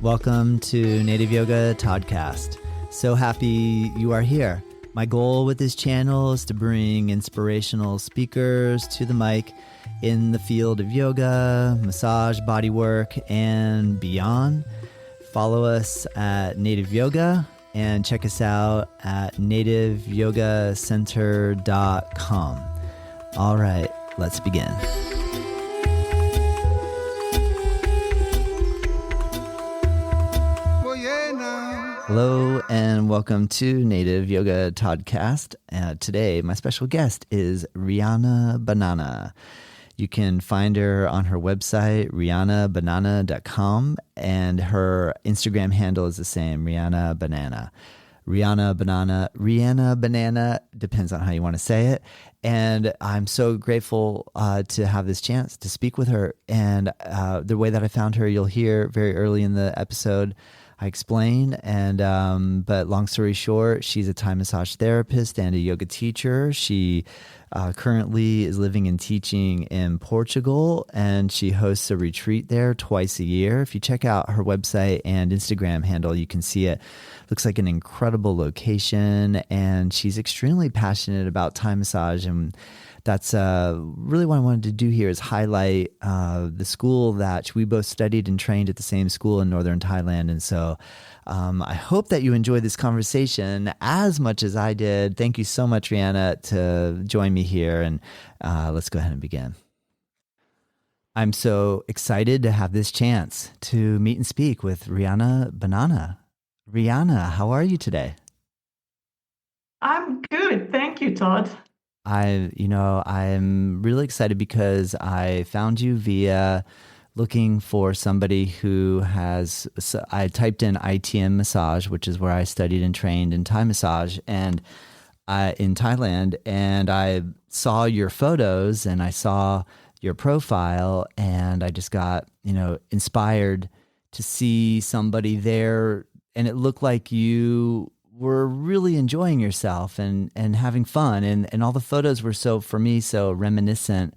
Welcome to Native Yoga Toddcast. So happy you are here. My goal with this channel is to bring inspirational speakers to the mic in the field of yoga, massage, bodywork, and beyond. Follow us at Native Yoga and check us out at nativeyogacenter.com. All right, let's begin. Hello and welcome to Native Yoga Toddcast. Today, my special guest is Rianna Banana. You can find her on her website, riannabanana.com, and her Instagram handle is the same, Rianna Banana. Rianna Banana, depends on how you want to say it. And I'm so grateful to have this chance to speak with her. And the way that I found her, you'll hear very early in the episode. I explain, but long story short, she's a Thai massage therapist and a yoga teacher. She currently is living and teaching in Portugal, and she hosts a retreat there twice a year. If you check out her website and Instagram handle, you can see it. Looks like an incredible location, and she's extremely passionate about Thai massage, and that's really what I wanted to do here is highlight the school that we both studied and trained at the same school in northern Thailand. And so I hope that you enjoyed this conversation as much as I did. Thank you so much, Rianna, to join me here. And let's go ahead and begin. I'm so excited to have this chance to meet and speak with Rianna Banana. Rianna, how are you today? I'm good. Thank you, Todd. I'm really excited because I found you via looking for somebody who I typed in ITM massage, which is where I studied and trained in Thai massage and in Thailand. And I saw your photos and I saw your profile and I just got, inspired to see somebody there. And it looked like you were really enjoying yourself and having fun. And all the photos were so reminiscent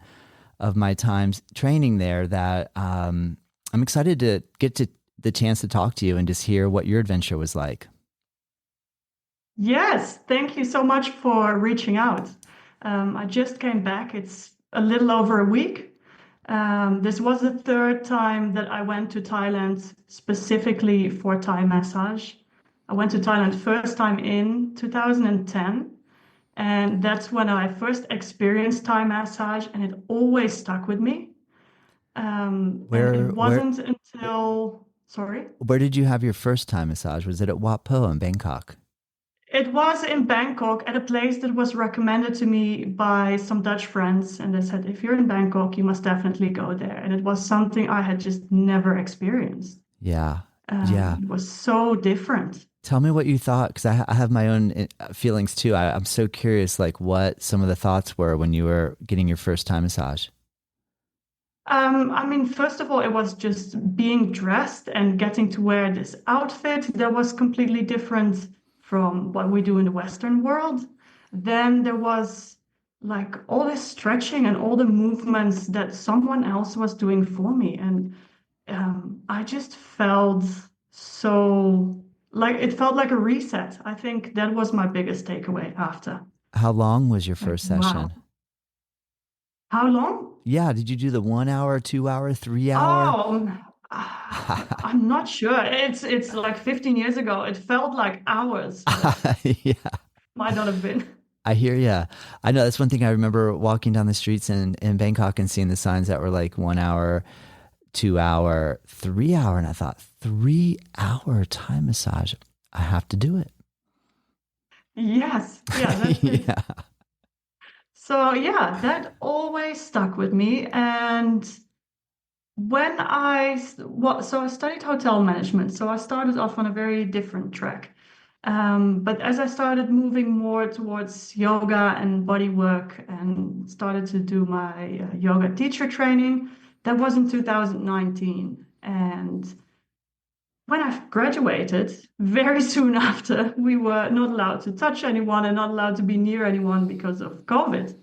of my times training there that I'm excited to get to the chance to talk to you and just hear what your adventure was like. Yes, thank you so much for reaching out. I just came back. It's a little over a week. This was the third time that I went to Thailand specifically for Thai massage. I went to Thailand first time in 2010, and that's when I first experienced Thai massage, and it always stuck with me. Where did you have your first Thai massage? Was it at Wat Po in Bangkok? It was in Bangkok at a place that was recommended to me by some Dutch friends, and they said, if you're in Bangkok, you must definitely go there. And it was something I had just never experienced. Yeah. It was so different. Tell me what you thought, because I have my own feelings too. I'm so curious, like what some of the thoughts were when you were getting your first Thai massage. First of all, it was just being dressed and getting to wear this outfit that was completely different from what we do in the Western world. Then there was like all this stretching and all the movements that someone else was doing for me. And I just felt it felt like a reset. I think that was my biggest takeaway after. How long was your first session? Wow. How long? Yeah. Did you do the 1 hour, 2 hour, 3 hour? Oh, I'm not sure. It's like 15 years ago. It felt like hours. Yeah. Might not have been. I hear you. I know that's one thing I remember walking down the streets in Bangkok and seeing the signs that were like 1 hour, 2 hour, 3 hour. And I thought, 3 hour Thai massage. I have to do it. Yes. Yeah. That's yeah. So yeah, that always stuck with me. And when I studied hotel management. So I started off on a very different track. But as I started moving more towards yoga and body work and started to do my yoga teacher training, that was in 2019. And when I graduated, very soon after, we were not allowed to touch anyone and not allowed to be near anyone because of COVID.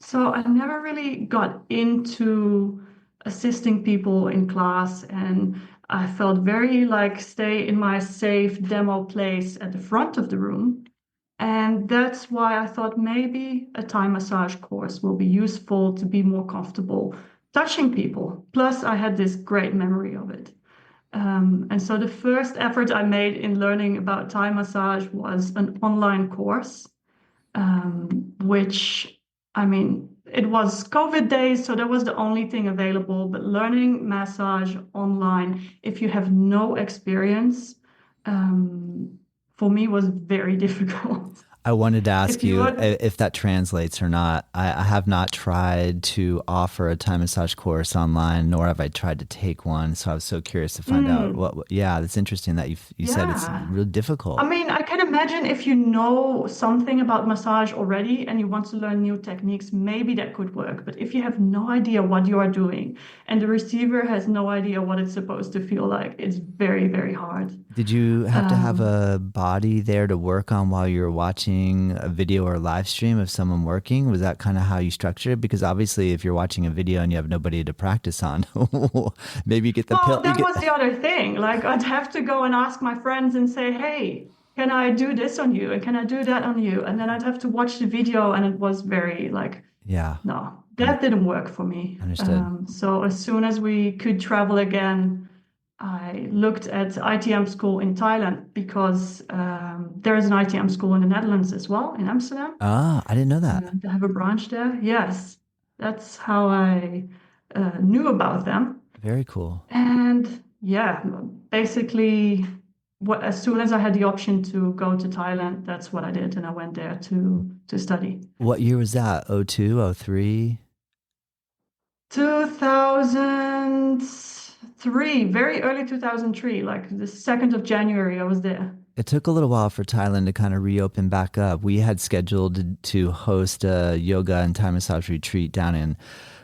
So I never really got into assisting people in class and I felt very like stay in my safe demo place at the front of the room. And that's why I thought maybe a Thai massage course will be useful to be more comfortable touching people. Plus, I had this great memory of it. And so the first effort I made in learning about Thai massage was an online course, which, I mean, it was COVID days, so that was the only thing available. But learning massage online, if you have no experience, um, for me was very difficult. I wanted to ask If you you would, if that translates or not. I have not tried to offer a Thai massage course online, nor have I tried to take one. So I was so curious to find out mm, yeah, that's interesting that you said it's yeah. real I difficult. mean, I can imagine if you know something about massage already and you want to learn new techniques, maybe that could work. But if you have no idea what you are doing and the receiver has no idea what it's supposed to feel like, it's very, very hard. Did you have to have Um, a body there to work on while you were watching a video or a live stream of someone working? Was that kind of how you structured it? Because obviously, if you're watching a video and you have nobody to practice on, maybe you get the well, pill. You that get was the other thing. Like, I'd have to go and ask my friends and say, hey, can I do this on you? And can I do that on you? And then I'd have to watch the video, and it was very like, yeah, no, un- that didn't work for me. understood. So as soon as we could travel again, I looked at ITM school in Thailand because there is an ITM school in the Netherlands as well, in Amsterdam. Ah, I didn't know that. They have a branch there. Yes, that's how I knew about them. Very cool. And yeah, basically, as soon as I had the option to go to Thailand, that's what I did, and I went there to study. What year was that? Oh two, oh three. 2003, very early 2003, like the 2nd of January, I was there. It took a little while for Thailand to kind of reopen back up. We had scheduled to host a yoga and Thai massage retreat down in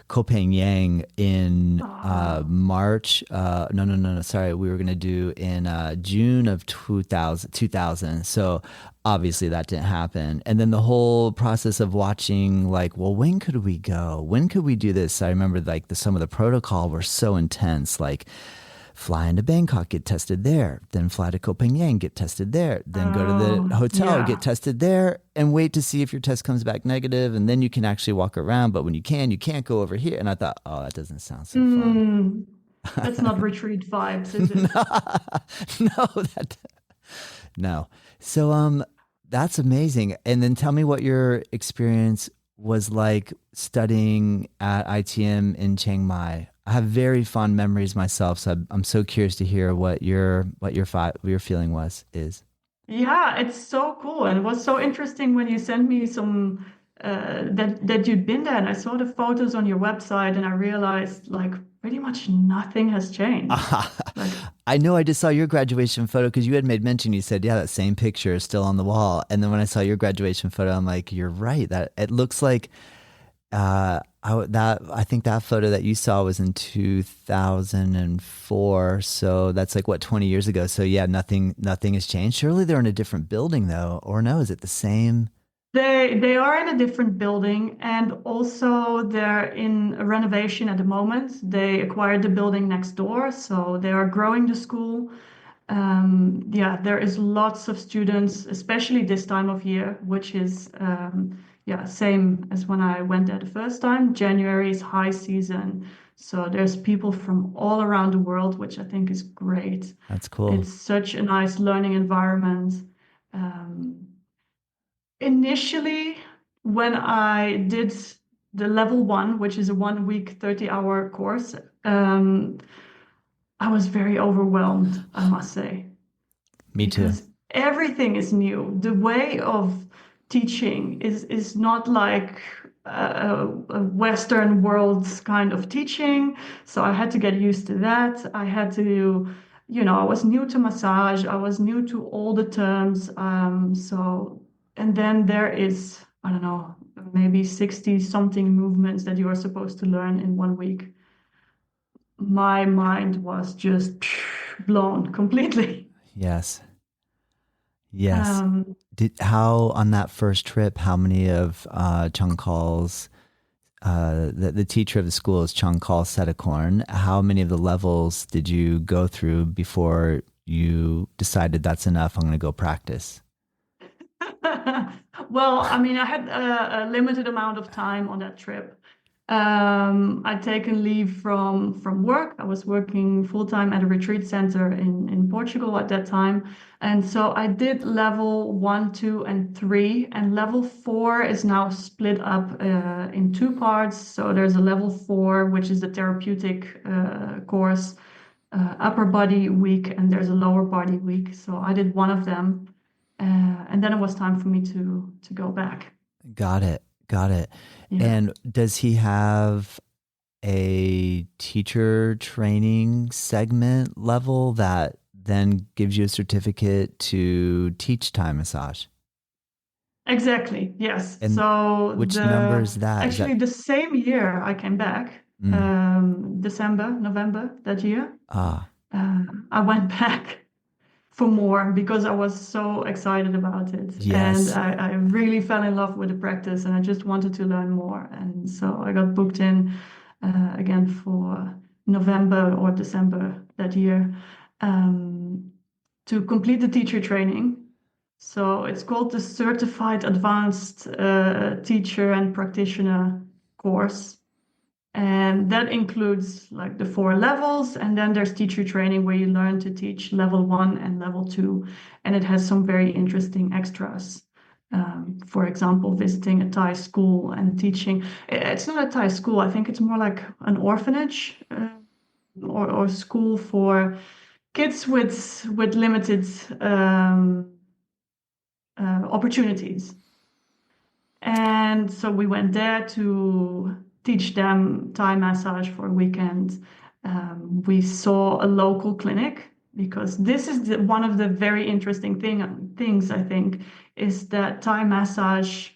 Koh Phangan in Oh, March. No. Sorry, we were going to do in June of 2000. So obviously that didn't happen. And then the whole process of watching, like, well, when could we go? When could we do this? I remember like some of the protocol were so intense, like fly into Bangkok, get tested there, then fly to Koh Phangan, get tested there, then go to the hotel, get yeah. tested there, and wait to see if your test comes back negative, and then you can actually walk around. But when you can't go over here. And I thought, oh, that doesn't sound so fun. Mm, that's not retreat vibes, is no, it? no, that no. So that's amazing. And then tell me what your experience was like studying at ITM in Chiang Mai. I have very fond memories myself, so I'm so curious to hear what your feeling is. Yeah, it's so cool. And it was so interesting when you sent me some that you'd been there, and I saw the photos on your website, and I realized like pretty much nothing has changed. Like, I know I just saw your graduation photo because you had made mention. You said, "Yeah, that same picture is still on the wall." And then when I saw your graduation photo, I'm like, "You're right. That it looks like I think that photo that you saw was in 2004. So that's like what 20 years ago. So yeah, nothing has changed. Surely they're in a different building though, or no? Is it the same? they are in a different building, and also they're in a renovation at the moment. They acquired the building next door, so they are growing the school. Yeah, there is lots of students, especially this time of year, which is yeah, same as when I went there the first time. January is high season, so there's people from all around the world, which I think is great. That's cool. It's such a nice learning environment. Um, Initially, when I did the level one, which is a 1 week, 30-hour course, um, I was very overwhelmed, I must say, Me too. because everything is new. The way of teaching is not like a Western world kind of teaching. So I had to get used to that. I had to, I was new to massage. I was new to all the terms. And then there is, I don't know, maybe 60 something movements that you are supposed to learn in 1 week. My mind was just blown completely. Yes. Yes. Um, Did how on that first trip? How many of Chung Call's the teacher of the school is Chankal Setakorn. How many of the levels did you go through before you decided that's enough? I'm going to go practice. Well, I mean, I had a limited amount of time on that trip. I'd taken leave from work. I was working full time at a retreat center in Portugal at that time, and so I did level one, two, and three. And level four is now split up in two parts. So there's a level four, which is the therapeutic course, upper body week, and there's a lower body week. So I did one of them. And then it was time for me to go back. Got it. Got it. Yeah, And does he have a teacher training segment level that then gives you a certificate to teach Thai massage? exactly. Yes. And So which number is that? Is that actually the same year I came back, mm, December, November that year, ah, I went back for more because I was so excited about it. And yes. I really fell in love with the practice and I just wanted to learn more. And so I got booked in again for November or December that year um, to complete the teacher training. So it's called the Certified Advanced Teacher and Practitioner course. And that includes like the four levels. And then there's teacher training where you learn to teach level one and level two. And it has some very interesting extras. For example, visiting a Thai school and teaching. It's not a Thai school. I think it's more like an orphanage or school for kids with limited opportunities. And so we went there to teach them Thai massage for a weekend. We saw a local clinic because this is one of the very interesting things I think is that Thai massage,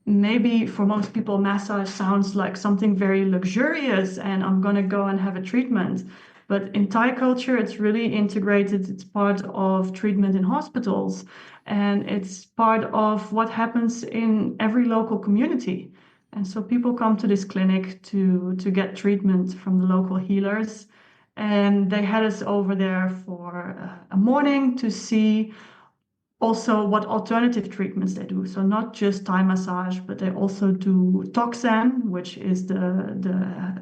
maybe for most people, massage sounds like something very luxurious and I'm going to go and have a treatment. But in Thai culture, it's really integrated. It's part of treatment in hospitals and it's part of what happens in every local community. And so people come to this clinic to get treatment from the local healers. And they had us over there for a morning to see also what alternative treatments they do. So not just Thai massage, but they also do toxan, which is the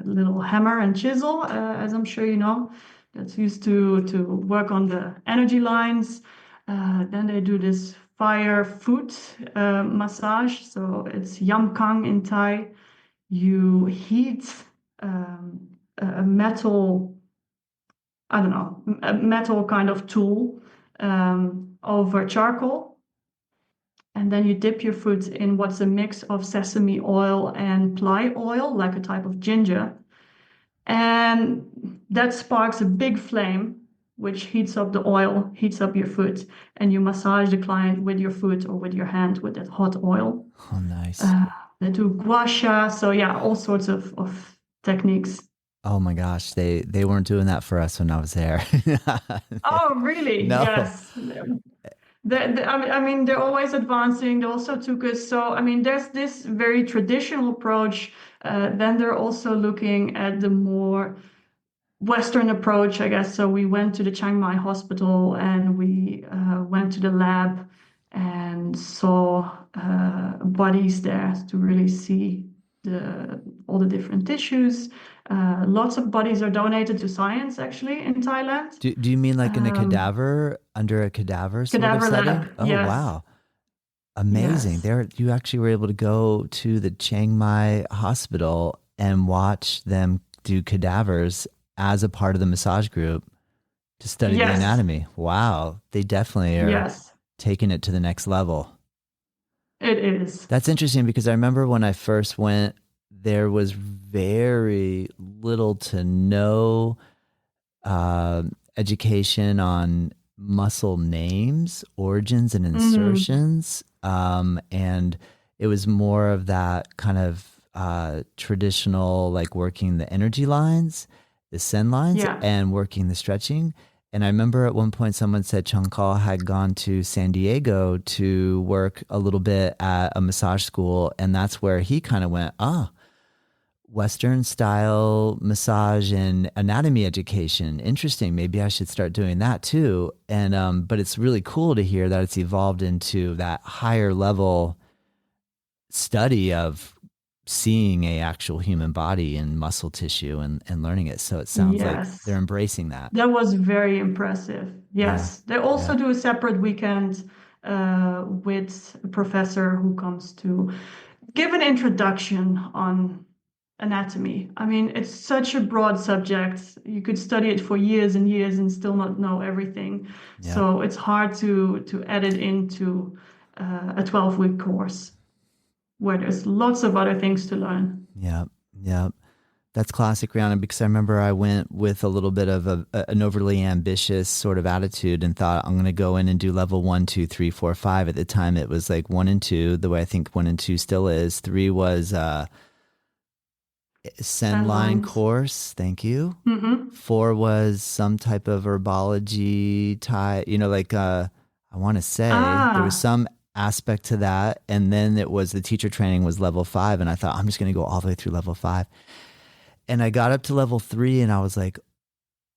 little hammer and chisel, as I'm sure you know, that's used to work on the energy lines. Then they do this fire foot massage. So it's yam kang in Thai. You heat a metal, I don't know, a metal kind of tool over charcoal. And then you dip your foot in what's a mix of sesame oil and ply oil, like a type of ginger. And that sparks a big flame, which heats up the oil, heats up your foot, and you massage the client with your foot or with your hand with that hot oil. Oh, nice. Uh, they do gua sha. So, yeah, all sorts of techniques. Oh my gosh, they weren't doing that for us when I was there. Oh, really? No. Yes. I mean, they're always advancing. They also took us. So, I mean, there's this very traditional approach. Then they're also looking at the more Western approach, I guess. So we went to the Chiang Mai hospital and we went to the lab and saw bodies there to really see all the different tissues. Lots of bodies are donated to science, actually, in Thailand. Do you mean like in a Um, cadaver, under a cadaver sort of Cadaver setting? lab, Oh, yes, wow. Amazing. yes, There, you actually were able to go to the Chiang Mai hospital and watch them do cadavers as a part of the massage group to study the yes, anatomy. Wow. They definitely are yes, taking it to the next level. it is. That's interesting because I remember when I first went, there was very little to no education on muscle names, origins, and Mhm. insertions. And it was more of that kind of traditional, like working the energy lines, the send lines, Yeah, and working the stretching. And I remember at one point someone said Chankal had gone to San Diego to work a little bit at a massage school. And that's where he kind of went, Western style massage and anatomy education. Interesting. Maybe I should start doing that too. And, but it's really cool to hear that it's evolved into that higher level study of seeing a actual human body and muscle tissue and learning it. So it sounds like they're Yes, embracing that. that was very impressive. Yeah. Yes, they also Yeah. do a separate weekend with a professor who comes to give an introduction on anatomy. I mean, it's such a broad subject. You could study it for years and years and still not know everything. Yep. So it's hard to add it into a 12-week course where there's lots of other things to learn. Yep. Yep. That's classic Rihanna, because I remember I went with a little bit of an overly ambitious sort of attitude and thought I'm going to go in and do level 1, 2, 3, 4, 5. At the time, it was like 1 and 2, the way I think 1 and 2 still is. 3 was send Sand line lines. course. Thank you. Mm-hmm. 4 was some type of herbology type, I want to say there was Ah, some aspect to that. And then it was the teacher training was level 5. And I thought, I'm just going to go all the way through level 5. And I got up to level 3 and I was like,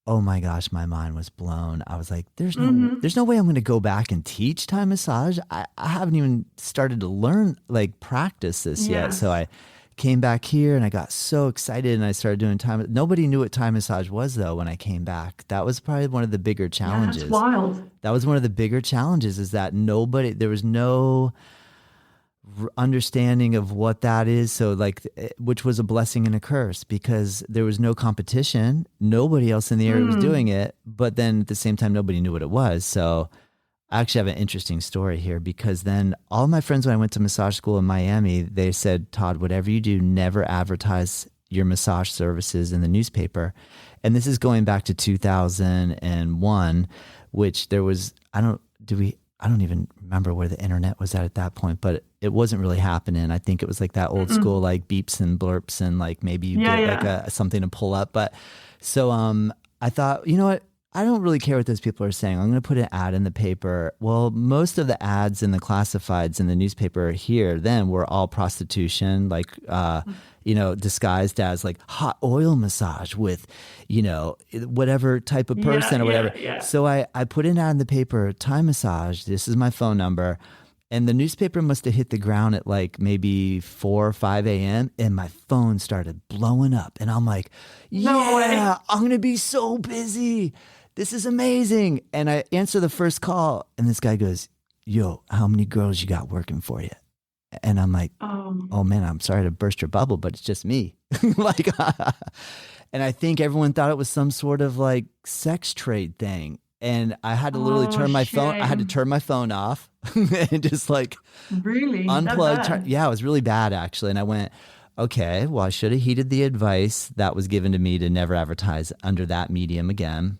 oh my gosh, my mind was blown. I was like, mm-hmm. there's no way I'm going to go back and teach Thai massage. I haven't even started to learn, like practice this yet. So Yes. I came back here and I got so excited and I started doing Thai. Nobody knew what Thai massage was though when I came back. That was probably one of the bigger Yeah, that's challenges. wild. That was one of the bigger challenges, is that there was no understanding of what that is. So which was a blessing and a curse, because there was no competition. Nobody else in the area was doing Mm. it. But then at the same time, nobody knew what it was. So I actually have an interesting story here, because then all my friends, when I went to massage school in Miami, they said, Todd, whatever you do, never advertise your massage services in the newspaper. And this is going back to 2001, which there was, I don't even remember where the internet was at that point, but it wasn't really happening. I think it was like that old school, Mm-mm. like beeps and blurps, and like maybe you Yeah, get like yeah. something to pull up. But so I thought, you know what? I don't really care what those people are saying. I'm going to put an ad in the paper. Well, most of the ads in the classifieds in the newspaper here then were all prostitution, like, disguised as like hot oil massage with, whatever type of Yeah, person or whatever. yeah, yeah. So I put an ad in the paper, Thai massage. This is my phone number. And the newspaper must have hit the ground at like maybe 4 or 5 a.m. And my phone started blowing up. And I'm like, No yeah, way. I'm going to be so busy. This is amazing. And I answer the first call. And this guy goes, yo, how many girls you got working for you? And I'm like, oh man, I'm sorry to burst your bubble, but it's just me. like, and I think everyone thought it was some sort of like sex trade thing. And I had to literally Oh, turn my phone. I had to shame. turn my phone off and just like Really? That unplugged. bad? Yeah, it was really bad actually. And I went, okay, well, I should have heeded the advice that was given to me to never advertise under that medium again.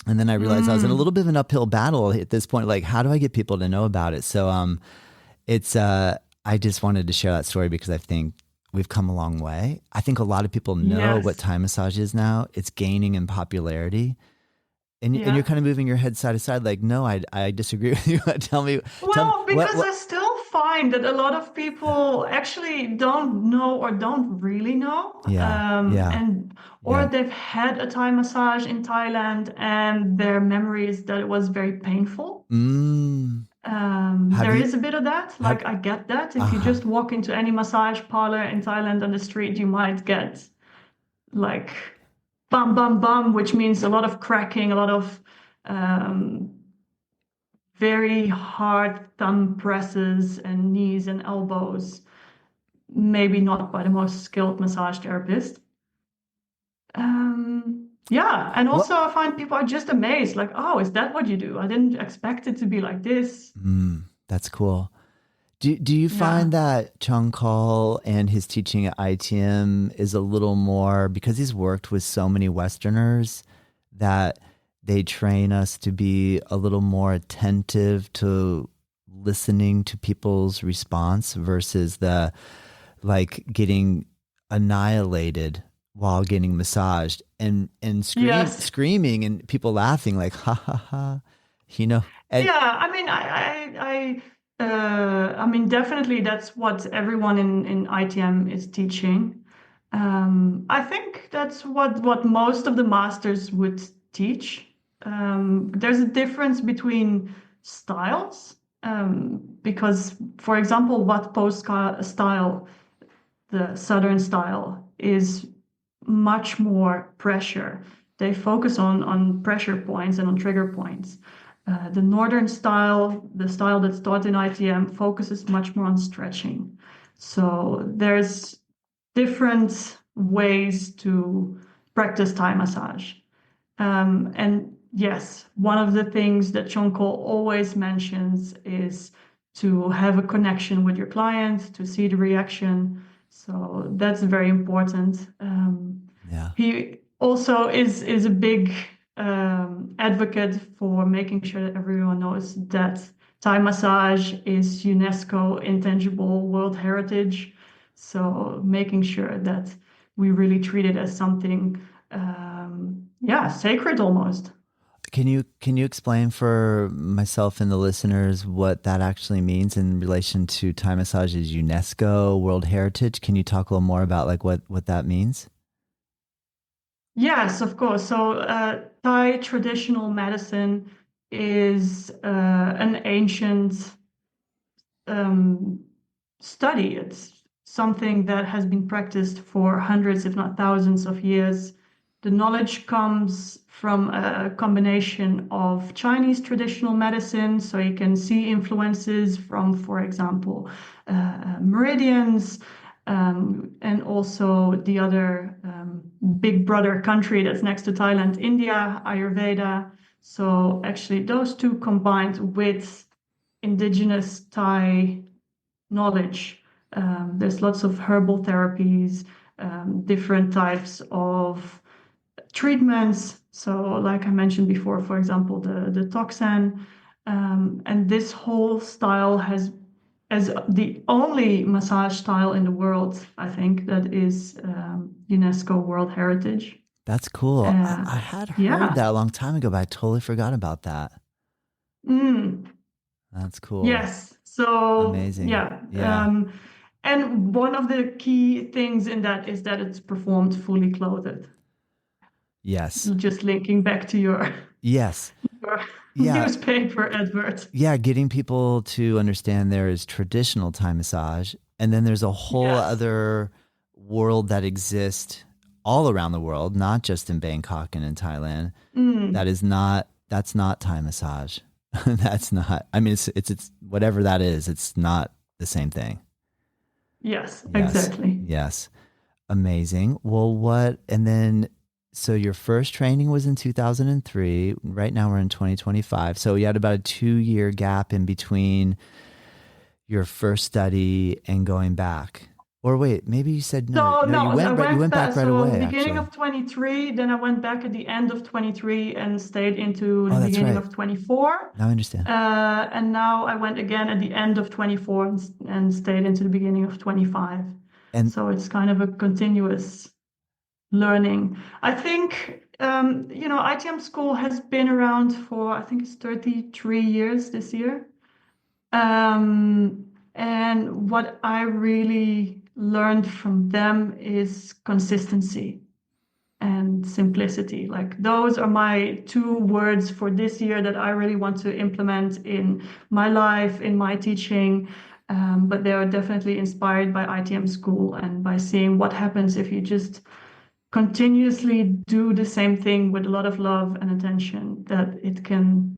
And then I realized I was in a Mm. little bit of an uphill battle at this point. Like, how do I get people to know about it? So, it's I just wanted to share that story because I think we've come a long way. I think a lot of people know what Yes. Thai massage is now. It's gaining in popularity. And you're Yeah. kind of moving your head side to side, like, no, I disagree with you. Tell me Well, because I still find that a lot of people actually don't know or don't really know, yeah, yeah, and or yeah. they've had a Thai massage in Thailand and their memory is that it was very painful. Mm, have There you, is a bit of that. have, Like I get that. If you uh-huh. just walk into any massage parlor in Thailand on the street, you might get like bum bum bum, which means a lot of cracking, a lot of um, very hard thumb presses and knees and elbows, maybe not by the most skilled massage therapist. Yeah, and What? also I find people are just amazed, like, oh, is that what you do? I didn't expect it to be like this. That's cool. Do you Yeah. find that Chung Call and his teaching at ITM is a little more, because he's worked with so many Westerners, that they train us to be a little more attentive to listening to people's response versus the like getting annihilated while getting massaged and Yes. screaming and people laughing like ha ha ha, you know. And Yeah, I mean, I mean, definitely that's what everyone in ITM is teaching. I think that's what most of the masters would teach. There's a difference between styles, because, for example, what post style, the Southern style, is much more pressure. They focus on pressure points and on trigger points. The Northern style, the style that's taught in ITM, focuses much more on stretching. So there's different ways to practice Thai massage. And yes, one of the things that Chonko always mentions is to have a connection with your client, to see the reaction. So that's very important. yeah, He also is a big advocate for making sure that everyone knows that Thai massage is UNESCO intangible World Heritage. So making sure that we really treat it as something, yeah, sacred almost. can you explain for myself and the listeners what that actually means in relation to Thai massage's UNESCO World Heritage? Can you talk a little more about like what that means? Yes, of course. So Thai traditional medicine is an ancient um, study. It's something that has been practiced for hundreds, if not thousands of years. The knowledge comes from a combination of Chinese traditional medicine, so you can see influences from, for example, meridians, and also the other big brother country that's next to Thailand, India, Ayurveda. So actually, those two combined with indigenous Thai knowledge. There's lots of herbal therapies, different types of treatments. So, like I mentioned before, for example, the toxin. And this whole style has, as the only massage style in the world, I think, that is UNESCO World Heritage. That's cool. Uh, I had heard yeah. that a long time ago, but I totally forgot about that. Mm. That's cool. Yes. So Amazing. yeah. Yeah. And one of the key things in that is that it's performed fully clothed. Yes. Just linking back to Yes. your Yeah. newspaper advert. Yeah. Getting people to understand there is traditional Thai massage, and then there's a whole Yes. other world that exists all around the world, not just in Bangkok and in Thailand. That Mm. is not, that's not Thai massage. That's not, I mean, it's whatever that is, it's not the same thing. Yes, Yes. exactly. Yes. Amazing. Well, and then, so your first training was in 2003. Right now we're in 2025. So you had about a 2 year gap in between your first study and going back. Or wait, maybe you said no. So No, no, I you went went back. back right So away, beginning actually. of 23, then I went back at the end of 23 and stayed into the Oh, that's beginning right. of 24. Now I understand. And now I went again at the end of 24 and stayed into the beginning of 25. And So it's kind of a continuous learning. I think, ITM school has been around for, I think it's 33 years this year. And what I really learned from them is consistency and simplicity. Like those are my two words for this year that I really want to implement in my life, in my teaching. But they are definitely inspired by ITM school and by seeing what happens if you just continuously do the same thing with a lot of love and attention, that it can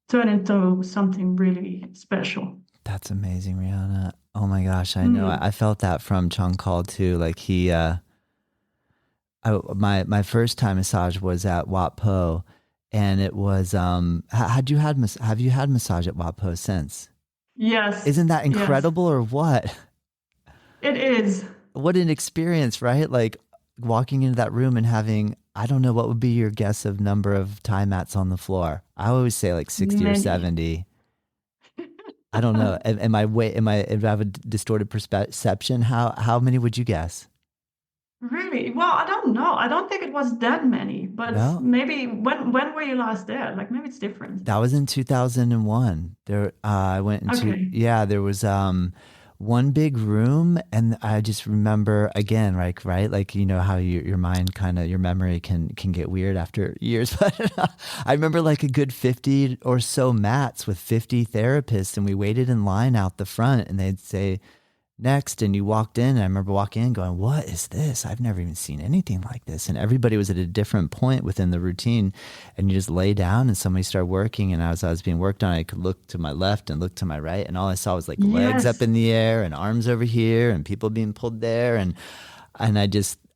turn into something really special. that's amazing, Rihanna. Oh my gosh, I know. Mm. I felt that from Chung Call too. Like my first time massage was at Wat Po, and it was have you had massage at Wat Po since? Yes, Isn't that yes, incredible or what? it is. What an experience, right? Like walking into that room and having, I don't know, what would be your guess of number of Thai mats on the floor? I always say like 60 or Many. 70. I don't know. Am I, do I have a distorted perception? How many would you guess? Really? Well, I don't know. I don't think it was that many, but No, maybe when were you last there? Like maybe it's different. that was in 2001. There, I went into, Okay. yeah, there was one big room, and I just remember again, like, right, like, you know how your mind kind of, your memory can get weird after years. But I remember like a good 50 or so mats with 50 therapists, and we waited in line out the front, and they'd say, next, and you walked in, and I remember walking in going, what is this? I've never even seen anything like this. And everybody was at a different point within the routine, and you just lay down and somebody started working, and as I was being worked on, I could look to my left and look to my right, and all I saw was like legs up Yes. in the air and arms over here and people being pulled there, and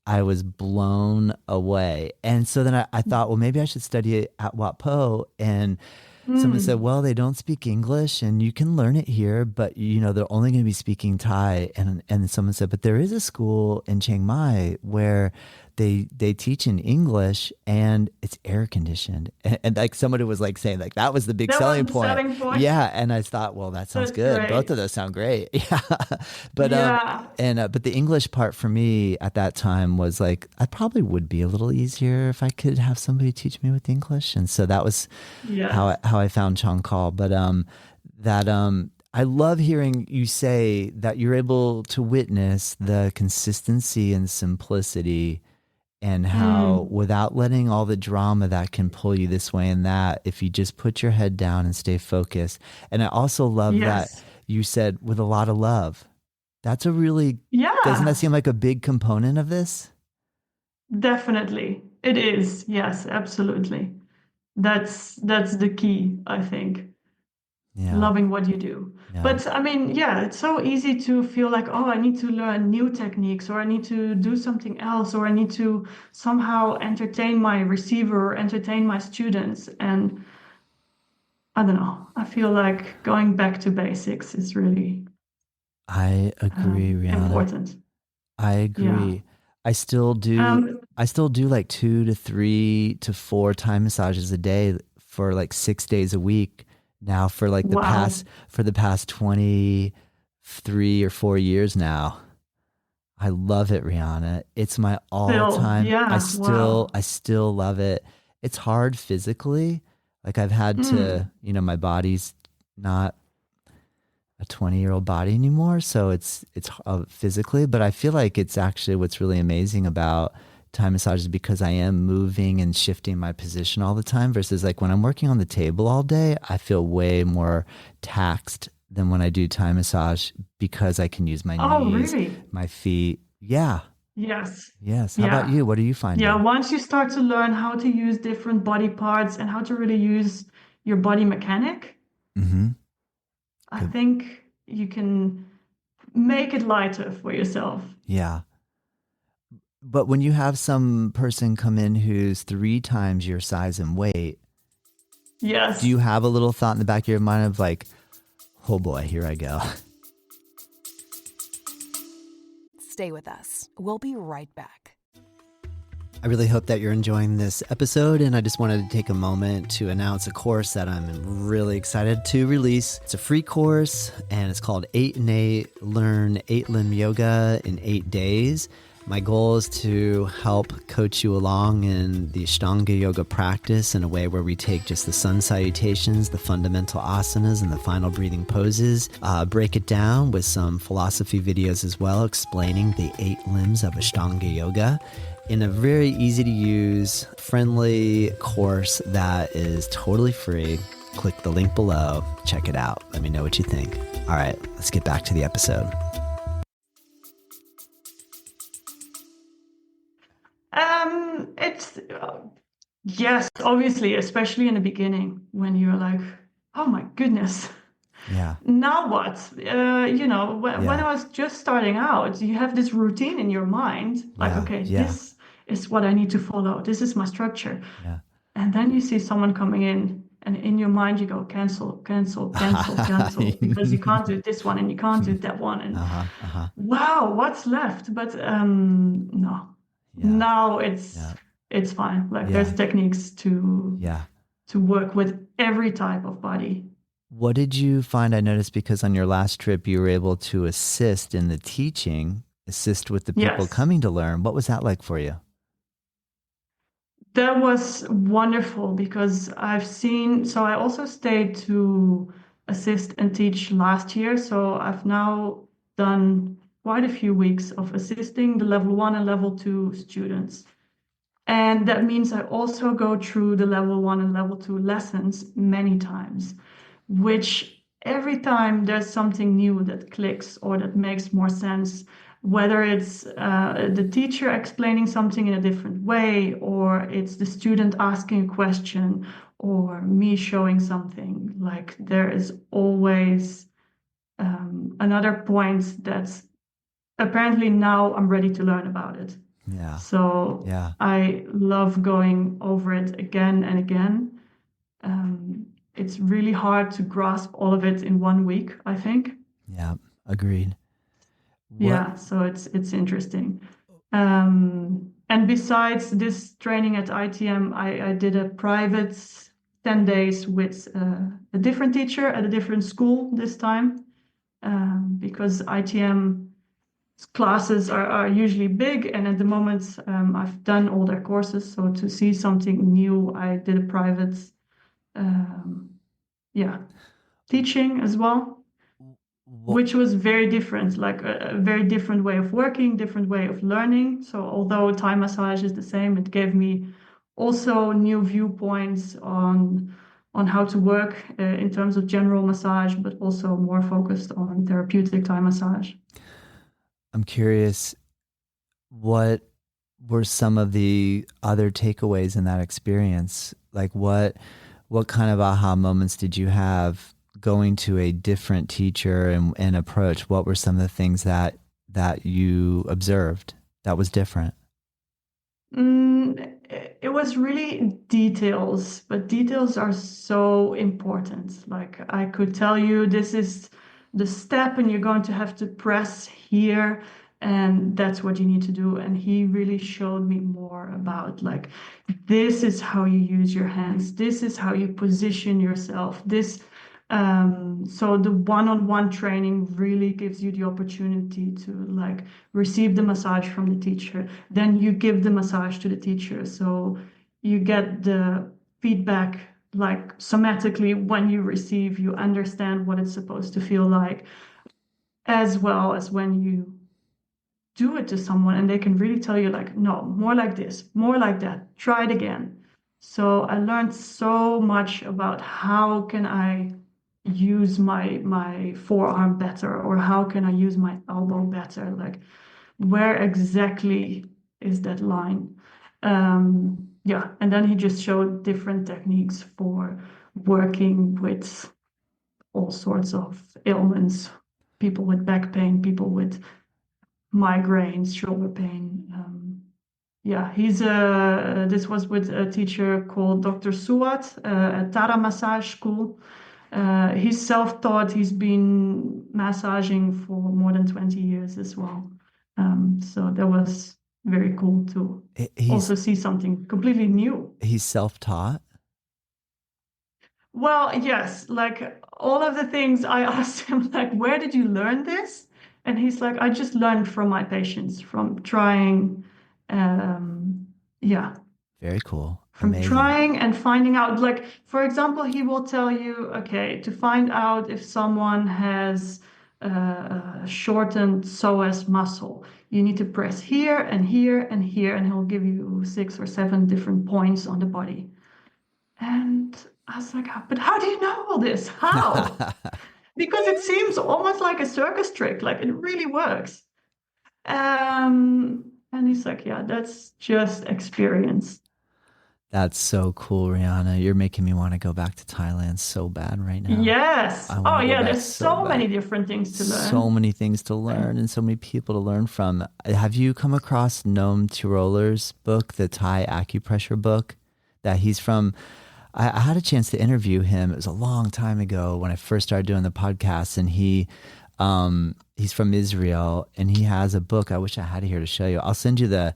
I was blown away. And so then I thought, well, maybe I should study it at Wat Po. And someone said, Mm. well, they don't speak English and you can learn it here, but you know, they're only going to be speaking Thai. And someone said, but there is a school in Chiang Mai where they teach in English and it's air conditioned. And like somebody was like saying like that was the big That was selling the point. selling point. Yeah. And I thought, well, that sounds That's good. Both great. of those sound great. Yeah. But Yeah. but the English part for me at that time was like I probably would be a little easier if I could have somebody teach me with English. And so that was Yes. how I found Chankal. But that I love hearing you say that you're able to witness the consistency and simplicity, and how Mm. without letting all the drama that can pull you this way and that, if you just put your head down and stay focused. And I also love that Yes. you said with a lot of love. That's a really, doesn't that Yeah. seem like a big component of this? Definitely. It is. Yes, absolutely. That's the key, I think. Yeah. Loving what you do. Yeah. But I mean, yeah, it's so easy to feel like, oh, I need to learn new techniques, or I need to do something else, or I need to somehow entertain my receiver or entertain my students. And I don't know, I feel like going back to basics is really I agree, Rihanna. important. I Yeah. agree. I still do Um, I still do like 2 to 3 to 4 Thai massages a day for like 6 days a week now for like wow. the past 23 or 4 years now. I love it, Rihanna. It's my all Still, time. yeah, wow. I still love it. It's hard physically. Like I've had to, Mm, you know, my body's not a 20-year-old body anymore, so it's physically, but I feel like it's actually what's really amazing about Thai massage is because I am moving and shifting my position all the time versus like when I'm working on the table all day, I feel way more taxed than when I do Thai massage because I can use my oh, knees, really? my feet. Yeah. Yes. Yes. How about Yeah. you? What are you Yeah, finding? once you start to learn how to use different body parts and how to really use your body mechanic, Mhm. I Good. think you can make it lighter for yourself. Yeah. But when you have some person come in who's 3 times your size and weight, do Yes. you have a little thought in the back of your mind of like, oh boy, here I go? Stay with us. We'll be right back. I really hope that you're enjoying this episode, and I just wanted to take a moment to announce a course that I'm really excited to release. It's a free course, and it's called 8 and 8 Learn 8 Limb Yoga in 8 Days. My goal is to help coach you along in the Ashtanga yoga practice in a way where we take just the sun salutations, the fundamental asanas, and the final breathing poses, break it down with some philosophy videos as well, explaining the 8 limbs of Ashtanga yoga in a very easy to use, friendly course that is totally free. Click the link below, check it out. Let me know what you think. All right, let's get back to the episode. It's yes, obviously, especially in the beginning when you're like, oh my goodness, Yeah, now what? When yeah, I was just starting out, you have this routine in your mind, like, yeah, okay, yeah, this is what I need to follow. This is my structure. yeah. And then you see someone coming in, and in your mind you go cancel, cancel, cancel, cancel, because you can't do this one and you can't do that one. And Uh-huh, uh-huh. wow, what's left? But no, Yeah, now yeah, it's fine. Like there's yeah, techniques yeah. to work with every type of body. What did you find? I noticed because on your last trip you were able to assist in the teaching. assist with the people Yes. coming to learn. What was that like for you? That was wonderful because so I also stayed to assist and teach last year. So I've now done quite a few weeks of assisting the level 1 and level 2 students. And that means I also go through the level 1 and level 2 lessons many times, which every time there's something new that clicks or that makes more sense, whether it's the teacher explaining something in a different way, or it's the student asking a question, or me showing something, like there is always another point that's apparently now I'm ready to learn about it. Yeah. So Yeah. I love going over it again and again. It's really hard to grasp all of it in 1 week, I think. Yeah. Agreed. What? Yeah, so it's interesting. And besides this training at ITM, I did a private 10 days with a different teacher at a different school this time, because ITM classes are usually big, and at the moment I've done all their courses. So to see something new, I did a private, um, yeah, teaching as well, What? which was very different, like a very different way of working, different way of learning. So although Thai massage is the same, it gave me also new viewpoints on how to work in terms of general massage, but also more focused on therapeutic Thai massage. I'm curious, what were some of the other takeaways in that experience? Like what kind of aha moments did you have going to a different teacher and approach? What were some of the things that you observed that was different? It was really details, but details are so important. Like I could tell you, this is the step, and you're going to have to press here, and that's what you need to do. And he really showed me more about, like, this is how you use your hands, this is how you position yourself. So the one-on-one training really gives you the opportunity to, like, receive the massage from the teacher, then you give the massage to the teacher, so you get the feedback, like, somatically. When you receive, you understand what it's supposed to feel like, as well as when you do it to someone and they can really tell you, like, no, more like this, more like that, try it again. So I learned so much about how can I use my forearm better, or how can I use my elbow better, like, where exactly is that line. Yeah, and then he just showed different techniques for working with all sorts of ailments, people with back pain, people with migraines, shoulder pain. Yeah, this was with a teacher called Dr. Suat at Tara Massage School. He's self-taught. He's been massaging for more than 20 years as well. So that was very cool to also see something completely new. He's self-taught? Well, yes, like all of the things I asked him, like, where did you learn this? And he's like, I just learned from my patients, from trying, yeah, Very cool. from Amazing. trying and finding out. Like, for example, he will tell you, okay, to find out if someone has a shortened psoas muscle, you need to press here and here and here, and he'll give you 6 or 7 different points on the body. And I was like, but how do you know all this? How? Because it seems almost like a circus trick, like it really works. And he's like, yeah, that's just experience. That's so cool, Rianna. You're making me want to go back to Thailand so bad right now. Yes. I want to go back there's so many different things to learn. So many things to learn and so many people to learn from. Have you come across Noam Tiroller's book, the Thai acupressure book? That he's from. I had a chance to interview him. It was a long time ago when I first started doing the podcast, and he's from Israel, and he has a book. I wish I had it here to show you. I'll send you the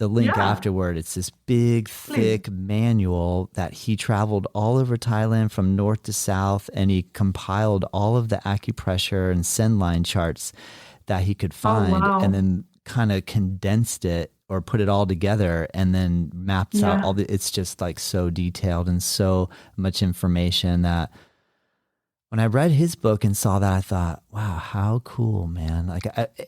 link afterward. It's this big, thick manual that he traveled all over Thailand from north to south, and he compiled all of the acupressure and send line charts that he could Oh, find, and wow. then kind of condensed it or put it all together, and then maps out all Yeah. the, it's just like so detailed and so much information that when I read his book and saw that, I thought, wow, how cool, man. Like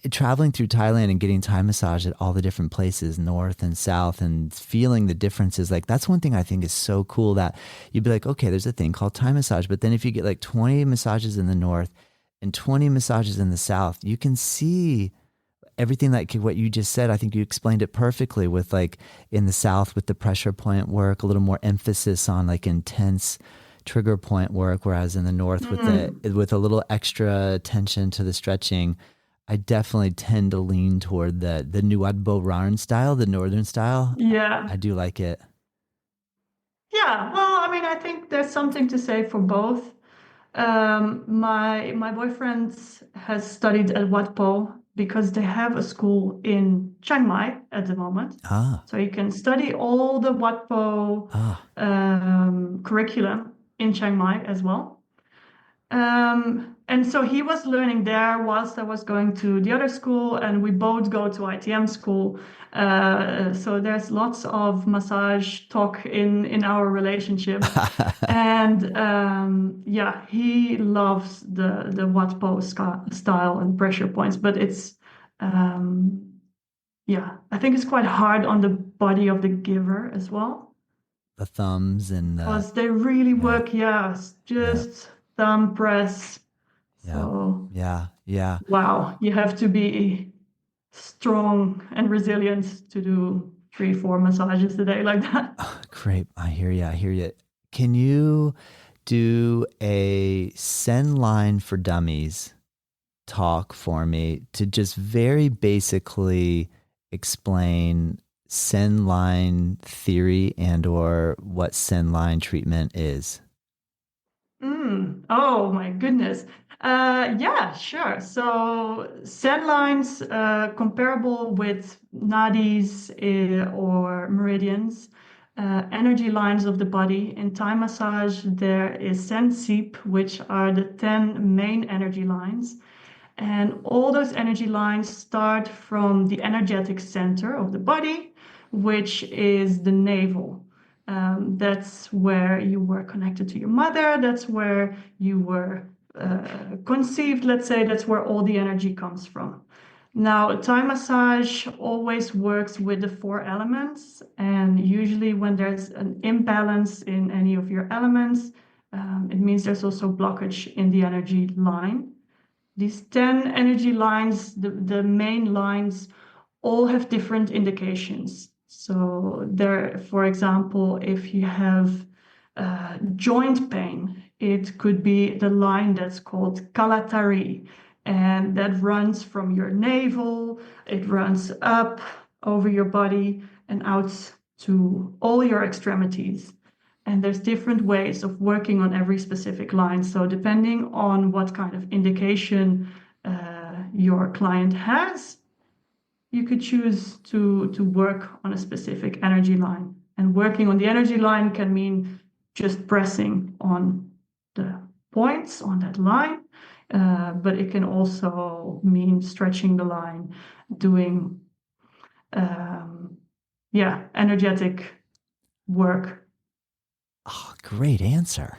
traveling through Thailand and getting Thai massage at all the different places, north and south, and feeling the differences. Like that's one thing I think is so cool, that you'd be like, okay, there's a thing called Thai massage. But then if you get like 20 massages in the north and 20 massages in the south, you can see everything like what you just said. I think you explained it perfectly with like in the south with the pressure point work, a little more emphasis on like intense trigger point work, whereas in the north Mm. with a little extra attention to the stretching. I definitely tend to lean toward the Nuadbo Rarn style, the northern style. Yeah. I do like it. Yeah. Well, I mean, I think there's something to say for both. My boyfriend has studied at Wat Po because they have a school in Chiang Mai at the moment. Ah, So you can study all the Wat Po ah. curriculum in Chiang Mai as well. And so he was learning there whilst I was going to the other school, and we both go to ITM school. So there's lots of massage talk in our relationship. And yeah, he loves the Wat Po style and pressure points, but it's yeah, I think it's quite hard on the body of the giver as well, The thumbs and the, because they really yeah, work, yeah, yeah, just thumb press. yeah, So yeah, yeah. wow, you have to be strong and resilient to do 3, 4 massages a day like that. Great. I hear you. I hear you. Can you do a send line for dummies talk for me to just very basically explain send line theory and or what send line treatment is? Oh my goodness. Yeah, sure. So sand lines, comparable with nadis or meridians, energy lines of the body. In Thai massage, there is sand seep, which are the 10 main energy lines. And all those energy lines start from the energetic center of the body, which is the navel. That's where you were connected to your mother. That's where you were conceived. Let's say that's where all the energy comes from. Now, Thai massage always works with the 4 elements. And usually, when there's an imbalance in any of your elements, it means there's also blockage in the energy line. These 10 energy lines, the main lines, all have different indications. So there, for example, if you have joint pain, it could be the line that's called Kalatari, and that runs from your navel, it runs up over your body and out to all your extremities. And there's different ways of working on every specific line. So depending on what kind of indication your client has, you could choose to work on a specific energy line. And working on the energy line can mean just pressing on the points on that line, but it can also mean stretching the line, doing yeah, energetic work. Oh, great answer.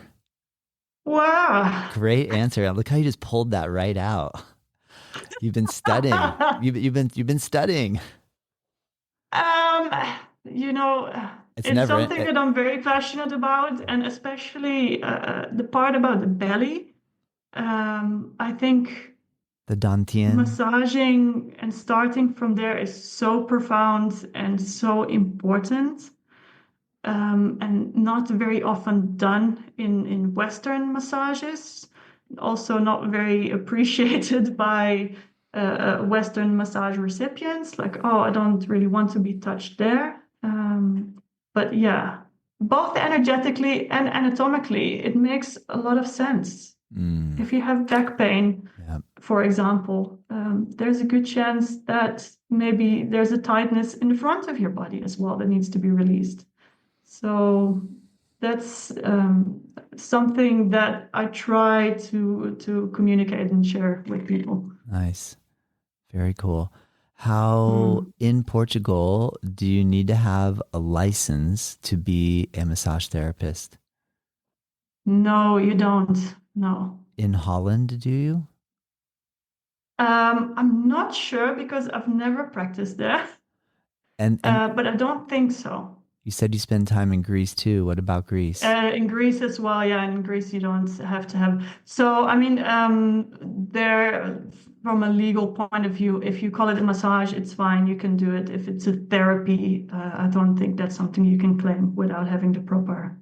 Wow. Great answer. Look how you just pulled that right out. You've been studying. You've been studying. Um, you know, It's it's never something that I'm very passionate about, and especially the part about the belly. I think the Dantian. massaging and starting from there is so profound and so important, and not very often done in Western massages. Also, not very appreciated by Western massage recipients. Like, oh, I don't really want to be touched there. But yeah, both energetically and anatomically, it makes a lot of sense. Mm, If you have back pain, yeah. for example, there's a good chance that maybe there's a tightness in the front of your body as well that needs to be released. So that's something that I try to communicate and share with people. Nice. Very cool. How Mm. in Portugal do you need to have a license to be a massage therapist? No, you don't. No. In Holland, do you? I'm not sure because I've never practiced there, And but I don't think so. you said you spend time in Greece too. What about Greece? In Greece as well, yeah. In Greece, you don't have to have. So, I mean, there, from a legal point of view, if you call it a massage, it's fine. You can do it. If it's a therapy, I don't think that's something you can claim without having the proper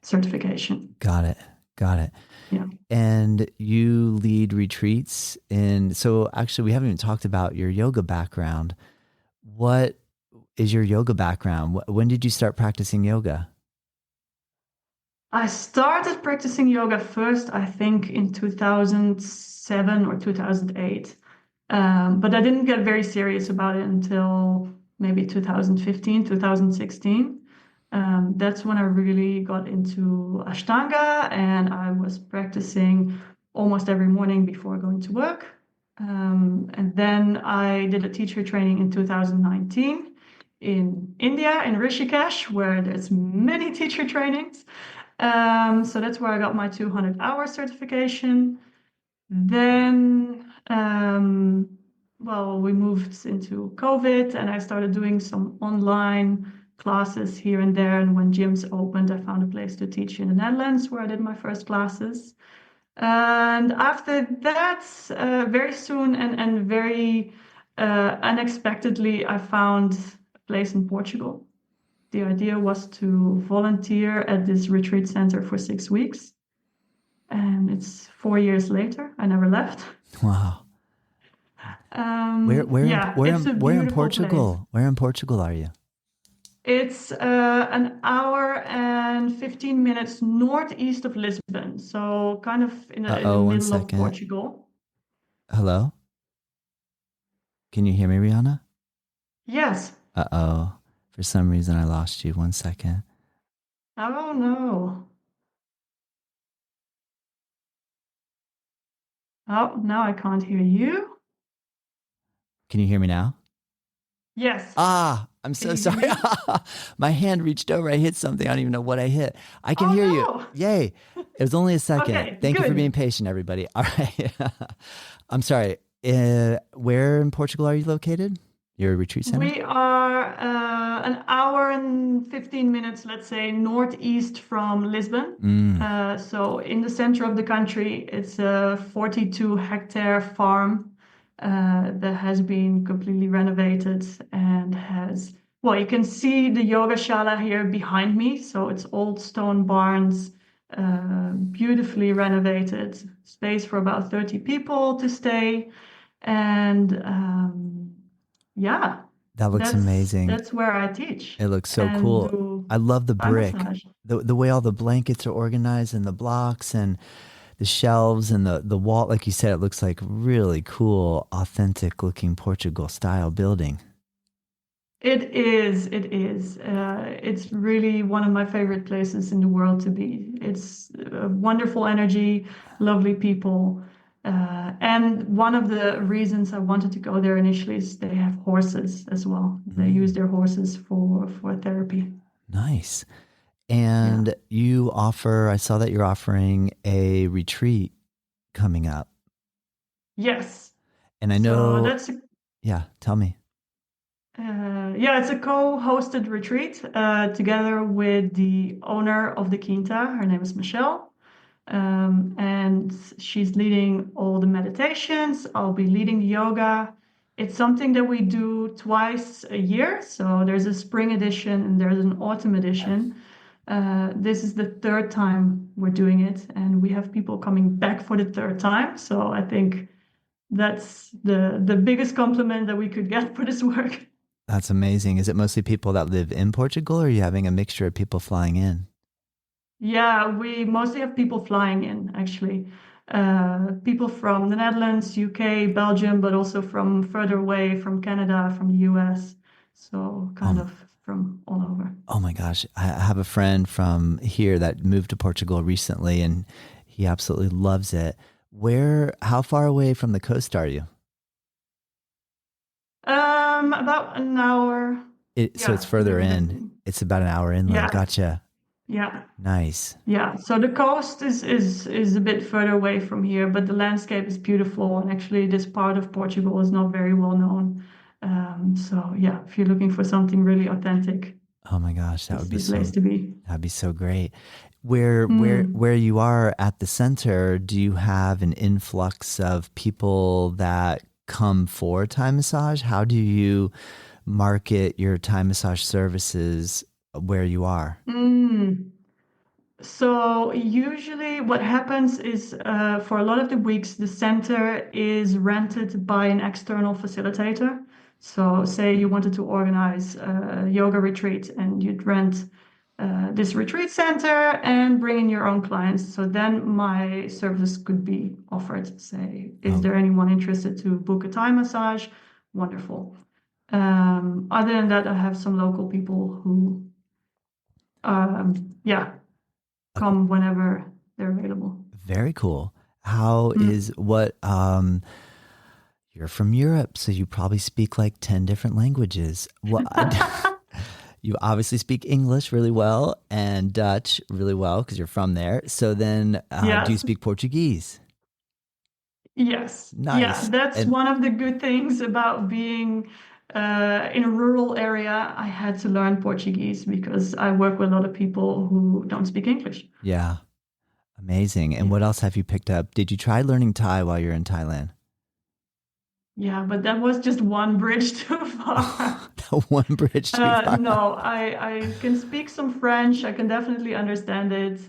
certification. Got it. Got it. Yeah. And you lead retreats. And so actually, we haven't even talked about your yoga background. What is your yoga background? When did you start practicing yoga? I started practicing yoga first, I think, in 2007 or 2008. But I didn't get very serious about it until maybe 2015, 2016. That's when I really got into Ashtanga, and I was practicing almost every morning before going to work. And then I did a teacher training in 2019 in India, in Rishikesh, where there's many teacher trainings. So that's where I got my 200-hour certification. Then, well, we moved into COVID and I started doing some online classes here and there. And when gyms opened, I found a place to teach in the Netherlands where I did my first classes. And after that, very soon and very unexpectedly, I found a place in Portugal. The idea was to volunteer at this retreat center for 6 weeks. And it's 4 years later. I never left. Wow. Yeah, it's a Where in beautiful place. Portugal? Where in Portugal are you? It's an hour and 15 minutes northeast of Lisbon. So kind of in the One middle of second. Portugal. Hello? Can you hear me, Rianna? Yes. Uh-oh. For some reason, I lost you. One second. Oh, no. Oh, now I can't hear you. Can you hear me now? Yes. Ah, I'm so Can you hear sorry. me? My hand reached over. I hit something. I don't even know what I hit. I can Oh, hear you. no. Yay. It was only a second. Okay, Thank you for good. being patient, everybody. All right. I'm sorry. Where in Portugal are you located? Your retreat center? We are an hour and 15 minutes, let's say, northeast from Lisbon. So in the center of the country, it's a 42-hectare farm that has been completely renovated and has, well, you can see the yoga shala here behind me. So it's old stone barns, beautifully renovated, space for about 30 people to stay. And yeah, That looks amazing. that's where I teach It looks so and cool. do I love the Thai brick. massage. The way all the blankets are organized and the blocks and the shelves and the wall, like you said, it looks like really cool, authentic looking Portugal style building. It is, it is. It's really one of my favorite places in the world to be. It's wonderful energy, lovely people. And one of the reasons I wanted to go there initially is they have horses as well. They use their horses for therapy. Nice. Yeah. And I saw that you're offering a retreat coming up. Yes. And I So know, that's yeah, tell me. yeah, it's a co-hosted retreat together with the owner of the Quinta. Her name is Michelle. And she's leading all the meditations. I'll be leading the yoga. It's something that we do twice a year. So there's a spring edition and there's an autumn edition. This is the third time we're doing it, and we have people coming back for the third time. So I think that's the biggest compliment that we could get for this work. That's amazing. Is it mostly people that live in Portugal, or are you having a mixture of people flying in? Yeah, we mostly have people flying in, actually. People from the Netherlands, UK, Belgium, but also from further away, from Canada, from the US. So kind of from all over. Oh my gosh. I have a friend from here that moved to Portugal recently and he absolutely loves it. How far away from the coast are you? About an hour. So it's Yeah, a further little bit. in. It's about an hour inland. Yeah, Gotcha. yeah, Nice. yeah. So the coast is a bit further away from here, but the landscape is beautiful. And actually, this part of Portugal is not very well known. So yeah, if you're looking for something really authentic, Oh my gosh, it's the place to be. that'd be so great. Where Mm. where you are at the center, do you have an influx of people that come for Thai massage? How do you market your Thai massage services where you are? Mm. So usually what happens is for a lot of the weeks, the center is rented by an external facilitator. So say you wanted to organize a yoga retreat and you'd rent this retreat center and bring in your own clients. So then my services could be offered. Say, is Oh, there anyone interested to book a Thai massage? Wonderful. Other than that, I have some local people who, yeah, okay. come whenever they're available. Very cool. How Mm. is what you're from Europe, so you probably speak like 10 different languages. What you obviously speak English really well and Dutch really well because you're from there. So then, do you Yes, speak Portuguese? yes, yeah. Nice. That's And one of the good things about being in a rural area. I had to learn Portuguese because I work with a lot of people who don't speak English. yeah, amazing. And Yeah, what else have you picked up? Did you try learning Thai while you're in Thailand? yeah, but that was just one bridge too far. The one bridge too far. No, I can speak some French. I can definitely understand it.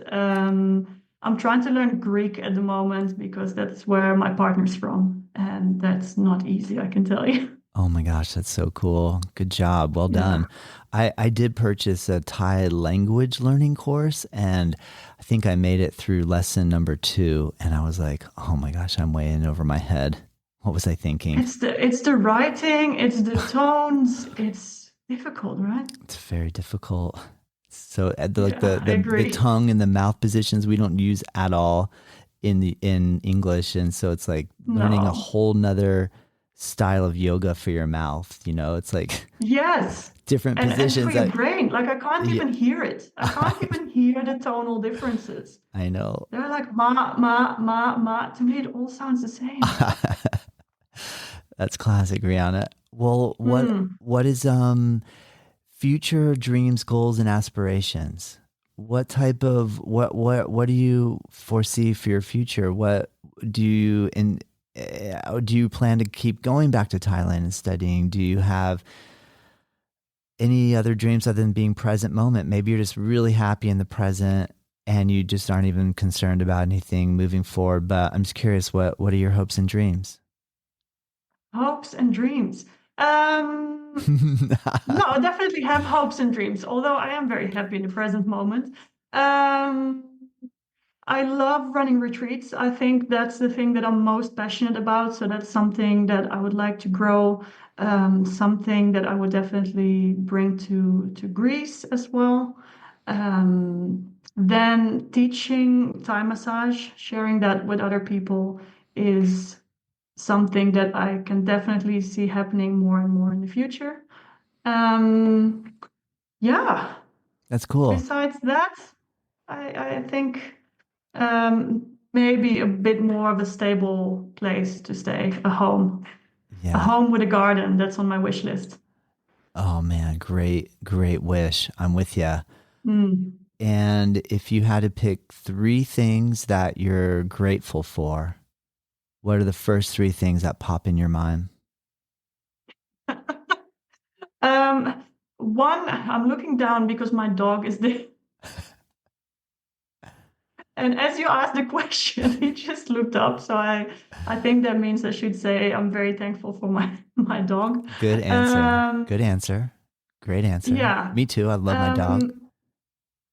I'm trying to learn Greek at the moment because that's where my partner's from, and that's not easy, I can tell you. Oh my gosh, that's so cool. Good job. Well Yeah. done. I did purchase a Thai language learning course and I think I made it through lesson number 2 and I was like, oh my gosh, I'm way in over my head. What was I thinking? It's the writing, it's the tones, it's difficult, right? It's very difficult. So like Yeah, I the agree. tongue and the mouth positions we don't use at all in English. And so it's like learning a No. whole nother style of yoga for your mouth, you know? It's like Yes. different And for positions your that brain, like I can't yeah. even hear it. I can't even hear the tonal differences. I know. They're like ma, ma, ma, ma. To me, it all sounds the same. That's classic, Rihanna. Well, Hmm. what is future dreams, goals, and aspirations? What type of what do you foresee for your future? What do you in do you plan to keep going back to Thailand and studying? Do you have any other dreams other than being present moment? Maybe you're just really happy in the present and you just aren't even concerned about anything moving forward. But I'm just curious, what are your hopes and dreams? Hopes and dreams. No, I definitely have hopes and dreams, although I am very happy in the present moment. Um, I love running retreats. I think that's the thing that I'm most passionate about. So that's something that I would like to grow, something that I would definitely bring to Greece as well. Then teaching Thai massage, sharing that with other people is something that I can definitely see happening more and more in the future. Um, yeah, That's cool. besides that, I think maybe a bit more of a stable place to stay, a Yeah. home with a garden. That's on my wish list. Oh man, great wish. I'm with you. Mm. And if you had to pick 3 things that you're grateful for, what are the first 3 things that pop in your mind? Um, One, I'm looking down because my dog is there. And as you asked the question, he just looked up. So I think that means I should say I'm very thankful for my dog. Good answer. Um, Good answer. Great answer. yeah. Me too. I love my dog.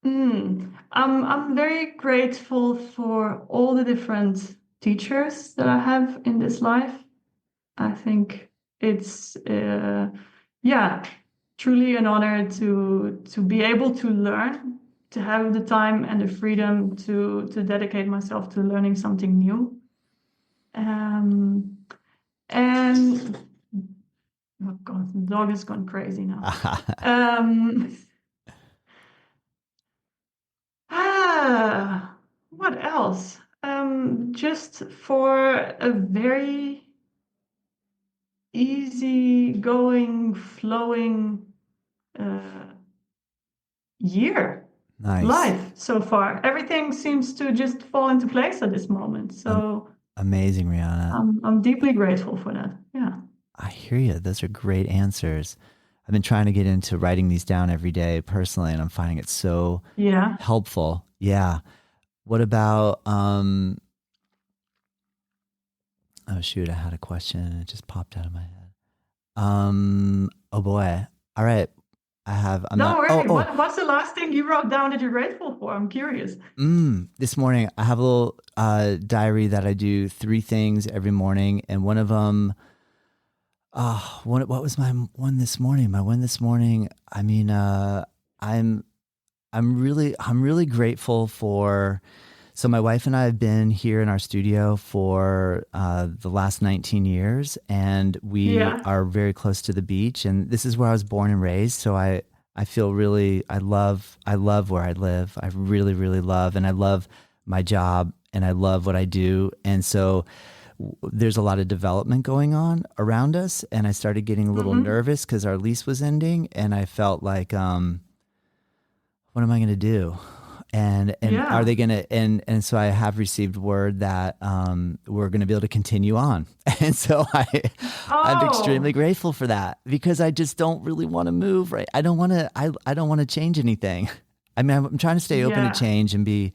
Um, I'm very grateful for all the different teachers that I have in this life. I think it's yeah, truly an honor to be able to learn, to have the time and the freedom to dedicate myself to learning something new. Um, and Oh God, the dog has gone crazy now. Um, what else? Just for a very easy going, flowing year, Nice. life so far. Everything seems to just fall into place at this moment. Um, So Amazing, Rianna. I'm deeply grateful for that. Yeah. I hear you. Those are great answers. I've been trying to get into writing these down every day personally, and I'm finding it so Yeah. helpful. Yeah. What about oh shoot, I had a question and it just popped out of my head. Oh boy. All right. I'm Don't not worry. What's the last thing you wrote down that you're grateful for? I'm curious. This morning I have a little diary that I do 3 things every morning, and one of them what was my one this morning? My one this morning, I mean, I'm really grateful for. So my wife and I have been here in our studio for the last 19 years, and we Yeah. are very close to the beach. And this is where I was born and raised. So I feel really I love where I live. I really love, and I love my job, and I love what I do. And so there's a lot of development going on around us, and I started getting a little nervous because our lease was ending, and I felt like, what am I going to do? And Yeah. are they going to, and so I have received word that we're going to be able to continue on. And so I'm extremely grateful for that, because I just don't really want to move. Right. I don't want to change anything. I mean, I'm trying to stay open to change and be,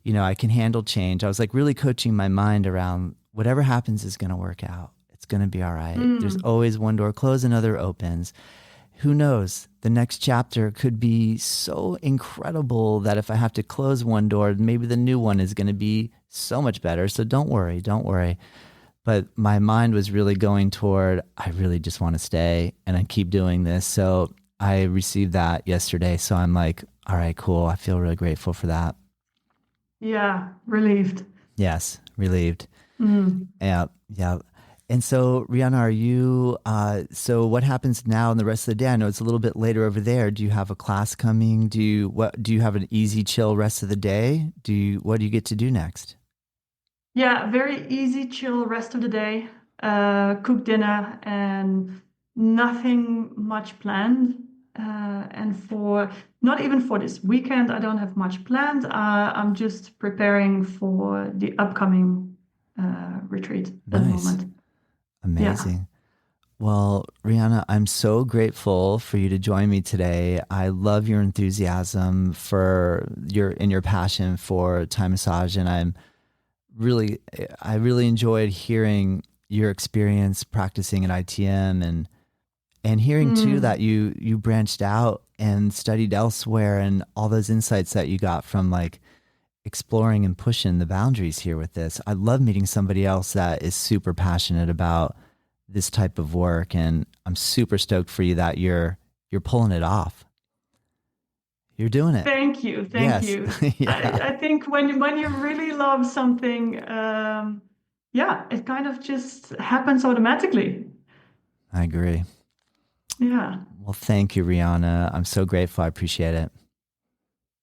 I can handle change. I was like really coaching my mind around whatever happens is going to work out. It's going to be all right. There's always one door closed, another opens. Who knows? The next chapter could be so incredible that if I have to close one door, maybe the new one is going to be so much better. So don't worry. But my mind was really going toward, I really just want to stay and I keep doing this. So I received that yesterday. So I'm like, all right, cool. I feel really grateful for that. Yeah. Relieved. Yes, relieved. Yeah. And so, Rianna, are you, so what happens now and the rest of the day? I know it's a little bit later over there. Do you have a class coming? Do you have an easy, chill rest of the day? What do you get to do next? Yeah. Very easy, chill rest of the day. Cook dinner and nothing much planned. And for not even for this weekend, I don't have much planned. I'm just preparing for the upcoming retreat at the Nice. moment. Amazing. Yeah. Well, Rianna, I'm so grateful for you to join me today. I love your enthusiasm for your passion for Thai massage, and I really enjoyed hearing your experience practicing at ITM, and hearing too that you branched out and studied elsewhere, and all those insights that you got from like exploring and pushing the boundaries here with this. I love meeting somebody else that is super passionate about this type of work, and I'm super stoked for you that you're pulling it off. You're doing it. Thank you. Yes. Yeah. I think when you really love something, it kind of just happens automatically. I agree. Yeah. Well, thank you, Rianna. I'm so grateful. I appreciate it.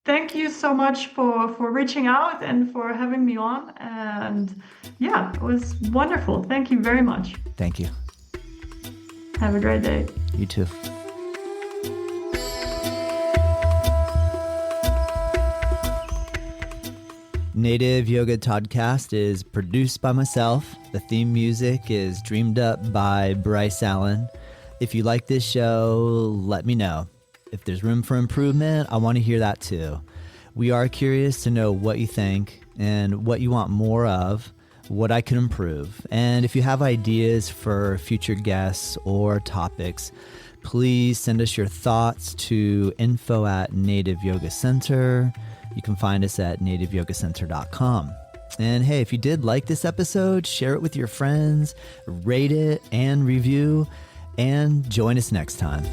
Thank you so much for reaching out and for having me on. And yeah, it was wonderful. Thank you very much. Thank you. Have a great day. You too. Native Yoga Toddcast is produced by myself. The theme music is dreamed up by Bryce Allen. If you like this show, let me know. If there's room for improvement, I want to hear that too. We are curious to know what you think and what you want more of, what I can improve. And if you have ideas for future guests or topics, please send us your thoughts to info@Native Yoga Center. You can find us at nativeyogacenter.com. And hey, if you did like this episode, share it with your friends, rate it and review, and join us next time.